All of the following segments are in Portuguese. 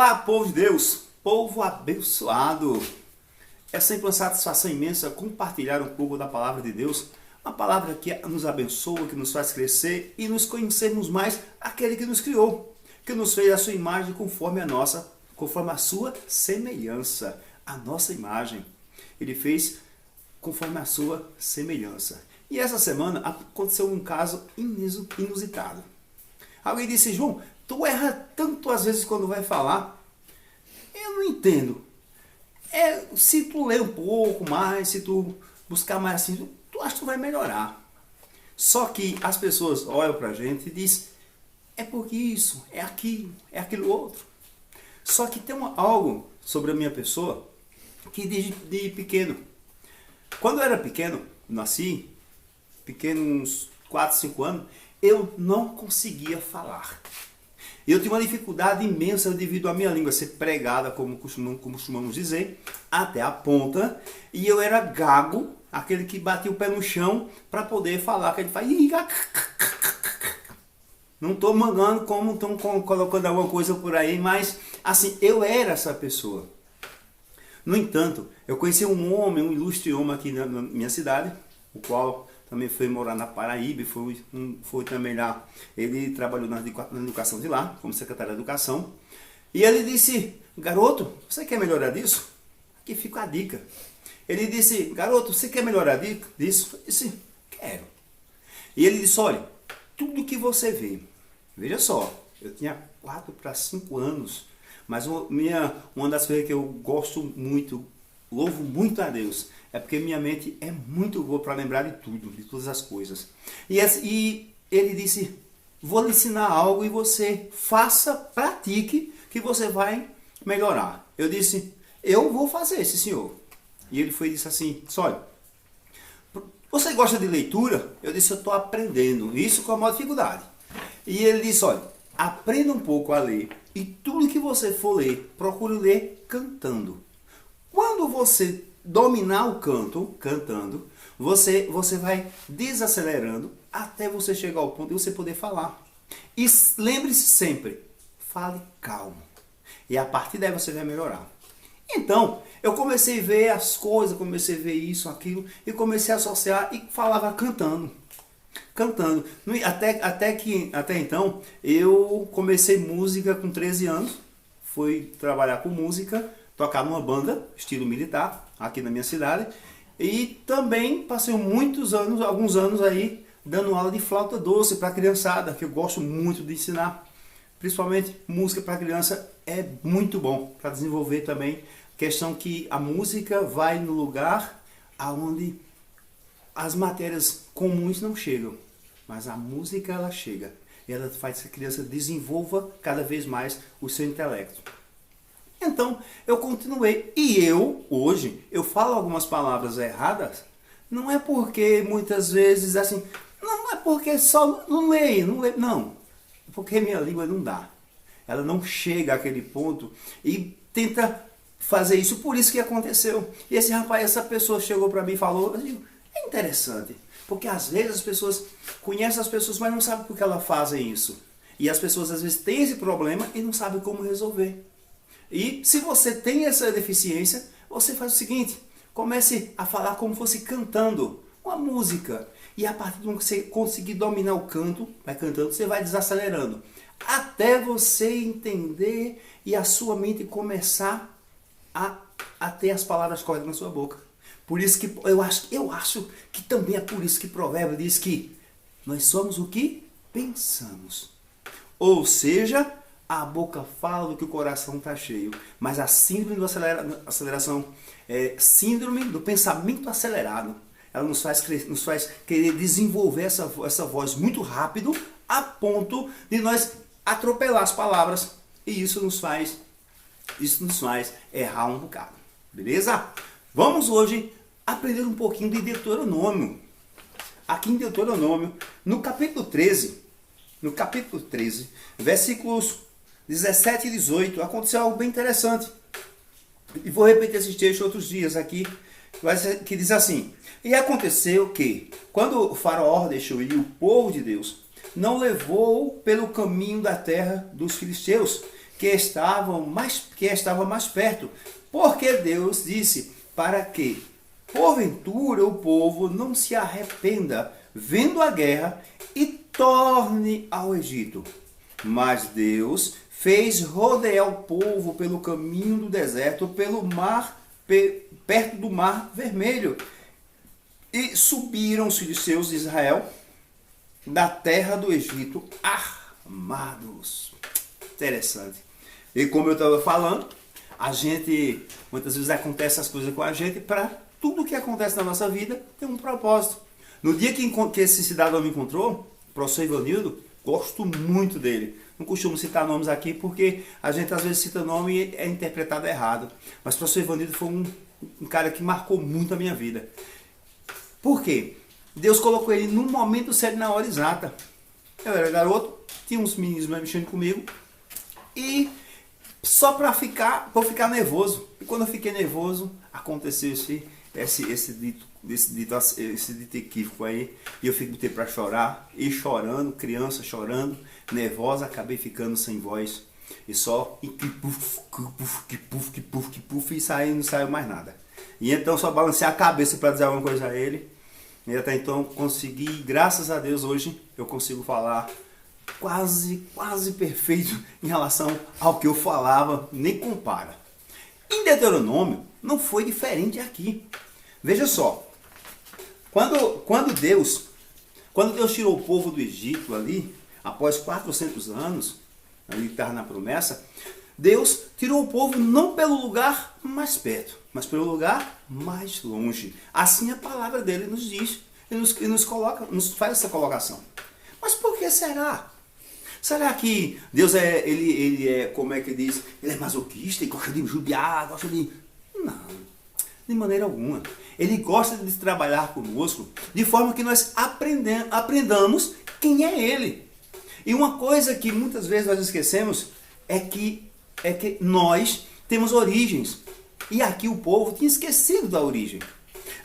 Olá, povo de Deus, povo abençoado. É sempre uma satisfação imensa compartilhar um pouco da palavra de Deus, uma palavra que nos abençoa, que nos faz crescer e nos conhecermos mais aquele que nos criou, que nos fez a sua imagem conforme a sua semelhança, a nossa imagem. Ele fez conforme a sua semelhança. E essa semana aconteceu um caso inusitado. Alguém disse: João, tu erra tanto às vezes quando vai falar. Eu não entendo. Se tu ler um pouco mais, se tu buscar mais assim, tu acha que tu vai melhorar. Só que as pessoas olham pra gente e dizem: é porque isso, é aquilo outro. Só que tem algo sobre a minha pessoa que de pequeno. Quando eu era pequeno, nasci, pequeno, uns 4, 5 anos, eu não conseguia falar. Eu tinha uma dificuldade imensa devido à minha língua ser pregada, como costumamos dizer, até a ponta. E eu era gago, aquele que batia o pé no chão para poder falar, que ele faz... Não estou mangando como estão colocando alguma coisa por aí, mas assim, eu era essa pessoa. No entanto, eu conheci um homem, um ilustre homem aqui na minha cidade, o qual também foi morar na Paraíba, foi também lá. Ele trabalhou na educação de lá, como secretário de educação. E ele disse: garoto, você quer melhorar disso? Aqui fica a dica. Ele disse: garoto, você quer melhorar disso? Eu disse: quero. E ele disse: olha, tudo que você vê, veja só, eu tinha 4 para 5 anos, mas uma das coisas que eu gosto muito, louvo muito a Deus, é porque minha mente é muito boa para lembrar de tudo, de todas as coisas. E ele disse: vou lhe ensinar algo e você pratique, que você vai melhorar. Eu disse: eu vou fazer, sim senhor. E ele disse assim: olha, você gosta de leitura? Eu disse: eu estou aprendendo, isso com a maior dificuldade. E ele disse: olha, aprenda um pouco a ler e tudo que você for ler, procure ler cantando. Quando você dominar o cantando, você vai desacelerando até você chegar ao ponto de você poder falar. E lembre-se sempre, fale calmo. E a partir daí você vai melhorar. Então, eu comecei a ver as coisas, comecei a ver isso, aquilo, e comecei a associar e falava cantando. Até então, eu comecei música com 13 anos, fui trabalhar com música, tocar numa banda, estilo militar, aqui na minha cidade. E também passei alguns anos aí, dando aula de flauta doce para criançada, que eu gosto muito de ensinar. Principalmente música para criança é muito bom, para desenvolver também. Questão que a música vai no lugar aonde as matérias comuns não chegam. Mas a música, ela chega. E ela faz que a criança desenvolva cada vez mais o seu intelecto. Então, eu continuei. E hoje, eu falo algumas palavras erradas, não é porque muitas vezes, assim, não é porque só não leio, não. É porque minha língua não dá. Ela não chega àquele ponto e tenta fazer isso. Por isso que aconteceu. E essa pessoa chegou para mim e falou, eu digo, é interessante. Porque às vezes as pessoas conhecem as pessoas, mas não sabem por que elas fazem isso. E as pessoas às vezes têm esse problema e não sabem como resolver. E se você tem essa deficiência, você faz o seguinte: comece a falar como fosse cantando uma música. E a partir do momento que você conseguir dominar o canto, vai cantando, você vai desacelerando. Até você entender e a sua mente começar a ter as palavras corretas na sua boca. Por isso que eu acho que também é por isso que Provérbio diz que nós somos o que pensamos. Ou seja, a boca fala do que o coração está cheio. Mas a síndrome da aceleração é síndrome do pensamento acelerado. Ela nos faz querer desenvolver essa voz muito rápido a ponto de nós atropelar as palavras. E isso nos faz errar um bocado. Beleza? Vamos hoje aprender um pouquinho de Deuteronômio. Aqui em Deuteronômio, no capítulo 13, versículos 17 e 18, aconteceu algo bem interessante. E vou repetir esses textos outros dias aqui, que diz assim: e aconteceu que, quando o faraó deixou ir o povo de Deus, não levou pelo caminho da terra dos filisteus, que estava mais perto. Porque Deus disse, para que, porventura, o povo não se arrependa, vendo a guerra, e torne ao Egito. Mas Deus fez rodear o povo pelo caminho do deserto, pelo mar, perto do mar vermelho. E subiram os filhos de Israel da terra do Egito armados. Interessante. E como eu estava falando, a gente, muitas vezes acontece as coisas com a gente, para tudo que acontece na nossa vida tem um propósito. No dia que esse cidadão me encontrou, o professor Ivanildo, gosto muito dele. Não costumo citar nomes aqui porque a gente às vezes cita nome e é interpretado errado. Mas o professor Ivanildo foi um cara que marcou muito a minha vida. Por quê? Deus colocou ele num momento certo, na hora exata. Eu era garoto, tinha uns meninos mexendo comigo e só para eu ficar nervoso. E quando eu fiquei nervoso, aconteceu esse dito equívoco aí, e eu fiquei para chorar, e chorando, criança chorando, nervosa, acabei ficando sem voz, e só que saiu, não saiu mais nada. E então só balancei a cabeça para dizer alguma coisa a ele, e até então consegui, graças a Deus, hoje eu consigo falar quase perfeito em relação ao que eu falava, nem compara. Em Deuteronômio não foi diferente aqui. Veja só, quando Deus tirou o povo do Egito ali, após 400 anos, ali que estava na promessa, Deus tirou o povo não pelo lugar mais perto, mas pelo lugar mais longe. Assim a palavra dele nos diz, e nos faz essa colocação. Mas por que será? Será que Deus ele é, como é que diz, ele é masoquista e gosta de judiar, gosta de... Não, de maneira alguma. Ele gosta de trabalhar conosco de forma que nós aprendamos quem é ele. E uma coisa que muitas vezes nós esquecemos é que nós temos origens. E aqui o povo tinha esquecido da origem.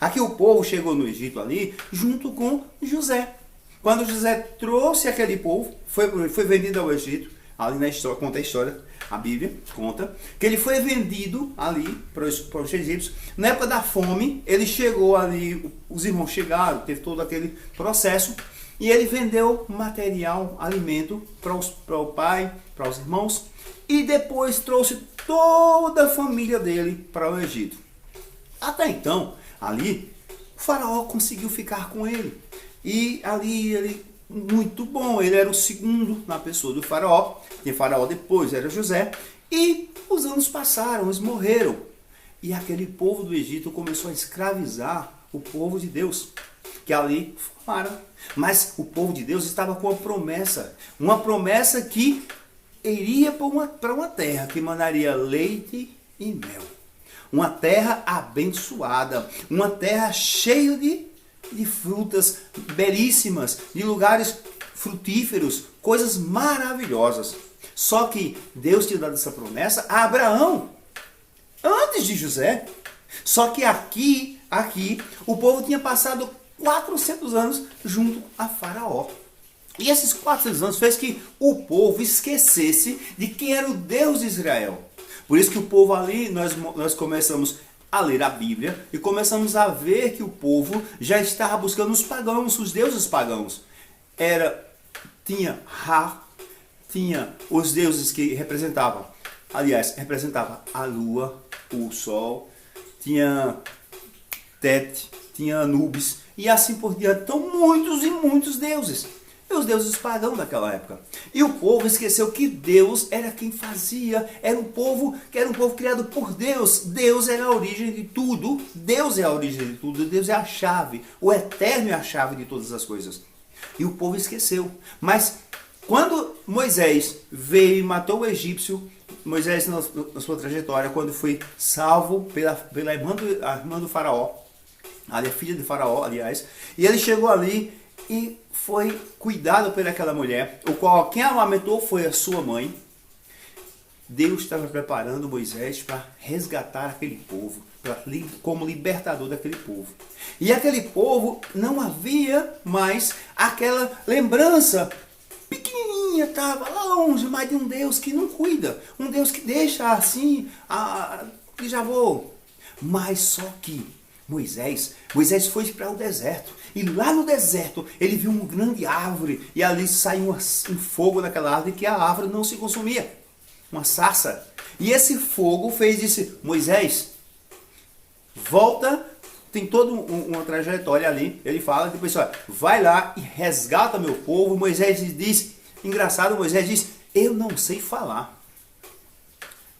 Aqui o povo chegou no Egito ali junto com José. Quando José trouxe aquele povo, foi vendido ao Egito, ali na história, conta a história, a Bíblia conta, que ele foi vendido ali para os egípcios. Na época da fome, ele chegou ali, os irmãos chegaram, teve todo aquele processo, e ele vendeu material, alimento para o pai, para os irmãos, e depois trouxe toda a família dele para o Egito. Até então, ali, o faraó conseguiu ficar com ele. E ali ele, muito bom, ele era o segundo na pessoa do faraó. Tinha faraó depois, era José. E os anos passaram, eles morreram. E aquele povo do Egito começou a escravizar o povo de Deus, que ali formaram. Mas o povo de Deus estava com uma promessa que iria para uma terra que mandaria leite e mel. Uma terra abençoada, uma terra cheia de frutas belíssimas, de lugares frutíferos, coisas maravilhosas. Só que Deus tinha dado essa promessa a Abraão, antes de José. Só que aqui, o povo tinha passado 400 anos junto a Faraó. E esses 400 anos fez que o povo esquecesse de quem era o Deus de Israel. Por isso que o povo ali, nós começamos a ler a Bíblia e começamos a ver que o povo já estava buscando os pagãos, os deuses pagãos. Tinha Ra, tinha os deuses que representavam a lua, o sol, tinha Tete, tinha Anubis e assim por diante. Então muitos e muitos deuses. E os deuses pagãos daquela época. E o povo esqueceu que Deus era quem fazia, era um povo criado por Deus. Deus era a origem de tudo. Deus é a origem de tudo. Deus é a chave. O eterno é a chave de todas as coisas. E o povo esqueceu. Mas quando Moisés veio e matou o egípcio, Moisés na sua trajetória, quando foi salvo pela irmã do faraó, a filha de faraó, aliás, e ele chegou ali e foi cuidado por aquela mulher, o qual quem a amamentou foi a sua mãe. Deus estava preparando Moisés para resgatar aquele povo, como libertador daquele povo. E aquele povo não havia mais aquela lembrança pequenininha tinha, estava lá longe, mas de um Deus que não cuida, um Deus que deixa assim, e já vou. Mas só que Moisés foi para o deserto, e lá no deserto ele viu uma grande árvore, e ali saiu um fogo daquela árvore, que a árvore não se consumia, uma sarça. E esse fogo disse, Moisés, volta. Tem toda uma trajetória ali. Ele fala, depois, olha, vai lá e resgata meu povo. Moisés diz, engraçado, Moisés diz, eu não sei falar.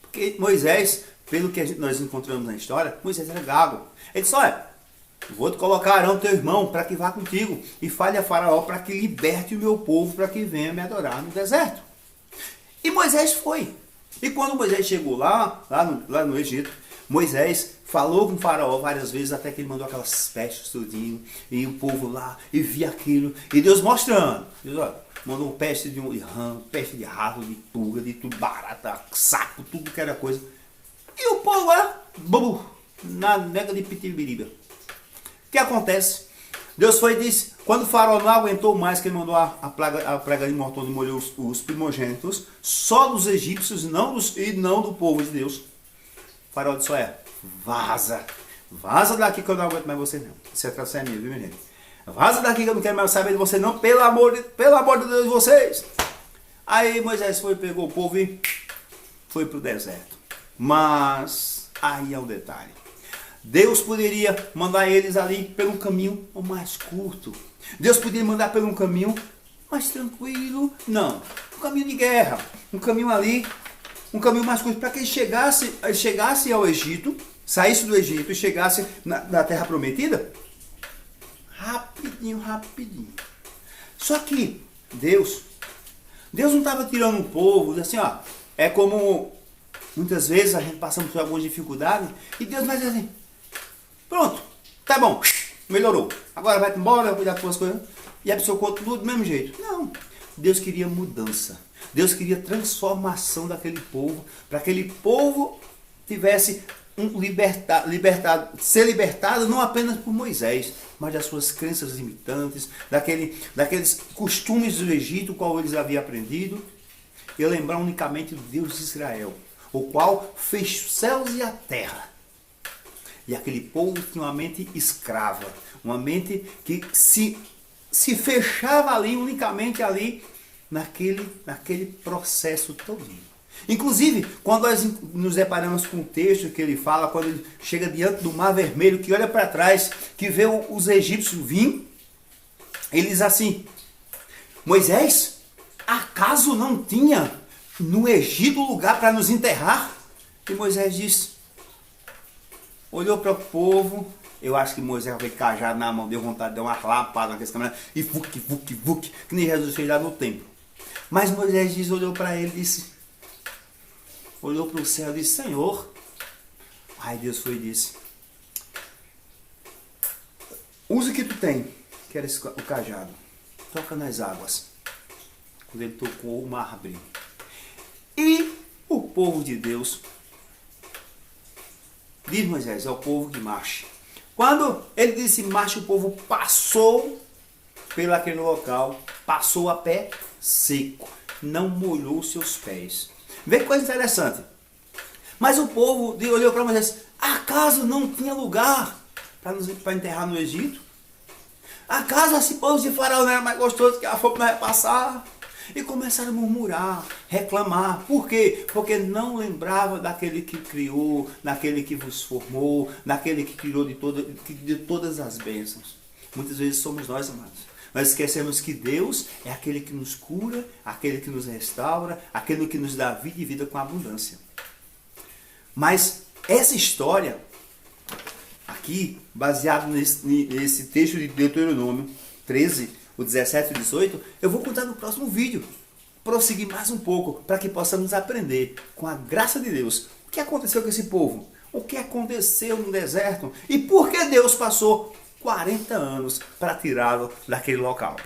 Porque Moisés, pelo que nós encontramos na história, Moisés era gago. Ele disse, olha, vou te colocar Arão, teu irmão, para que vá contigo e fale a Faraó para que liberte o meu povo, para que venha me adorar no deserto. E Moisés foi. E quando Moisés chegou lá no Egito, Moisés falou com o Faraó várias vezes, até que ele mandou aquelas pestes tudinho, e o povo lá, e via aquilo, e Deus mostrando. Deus, olha, mandou peste de rã, peste de rato, de pulga, de tudo, barata, sapo, tudo que era coisa. E o povo lá, na nega de pitibiriba. O que acontece? Deus foi e disse, quando o Faraó não aguentou mais, que ele mandou a praga de mortondo e molhou os primogênitos, só dos egípcios e não do povo de Deus. O Faraó disse, olha, vaza daqui que eu não aguento mais você não. Essa é minha, viu, minha gente? Vaza daqui que eu não quero mais saber de você não, pelo amor de Deus de vocês. Aí Moisés pegou o povo e foi para o deserto. Mas aí é o detalhe. Deus poderia mandar eles ali pelo caminho mais curto. Deus poderia mandar pelo caminho mais tranquilo. Não, um caminho de guerra. Um caminho ali, um caminho mais curto, para que ele chegasse ao Egito, saísse do Egito e chegasse na Terra Prometida. Rapidinho. Só que Deus não estava tirando o povo, assim, ó. É como muitas vezes a gente passamos por algumas dificuldades e Deus vai dizer assim, pronto, tá bom, melhorou. Agora vai embora, vai cuidar das suas coisas. E a pessoa continua do mesmo jeito. Não. Deus queria mudança. Deus queria transformação daquele povo, para que aquele povo tivesse ser libertado não apenas por Moisés, mas das suas crenças limitantes, daqueles costumes do Egito, qual eles haviam aprendido, e lembrar unicamente do Deus de Israel, o qual fez os céus e a terra. E aquele povo tinha uma mente escrava, uma mente que se fechava ali, unicamente ali, naquele processo todinho. Inclusive, quando nós nos deparamos com o texto que ele fala, quando ele chega diante do Mar Vermelho, que olha para trás, que vê os egípcios vir, ele diz assim, Moisés, acaso não tinha no Egito lugar para nos enterrar? E Moisés disse, olhou para o povo, eu acho que Moisés veio cajado na mão, deu vontade de dar uma lapada naqueles caminhões, e vuc, que nem Jesus fez lá no templo. Mas Moisés olhou para ele e disse, olhou para o céu e disse, Senhor. Aí Deus foi e disse, usa o que tu tem, que era o cajado, toca nas águas. Quando ele tocou, o mar abriu. E o povo de Deus, diz Moisés, é o povo que marche. Quando ele disse marche, o povo passou pelo aquele local, passou a pé seco, não molhou seus pés. Vê que coisa interessante. Mas o povo olhou para Moisés, acaso não tinha lugar para enterrar no Egito? Acaso esse povo de Faraó não era mais gostoso que a fome não ia passar? E começaram a murmurar, reclamar. Por quê? Porque não lembrava daquele que criou, daquele que vos formou, daquele que criou de todas as bênçãos. Muitas vezes somos nós, amados. Nós esquecemos que Deus é aquele que nos cura, aquele que nos restaura, aquele que nos dá vida e vida com abundância. Mas essa história, aqui, baseado nesse texto de Deuteronômio 13, o 17 e o 18, eu vou contar no próximo vídeo. Prosseguir mais um pouco, para que possamos aprender, com a graça de Deus, o que aconteceu com esse povo, o que aconteceu no deserto e por que Deus passou 40 anos para tirá-lo daquele local.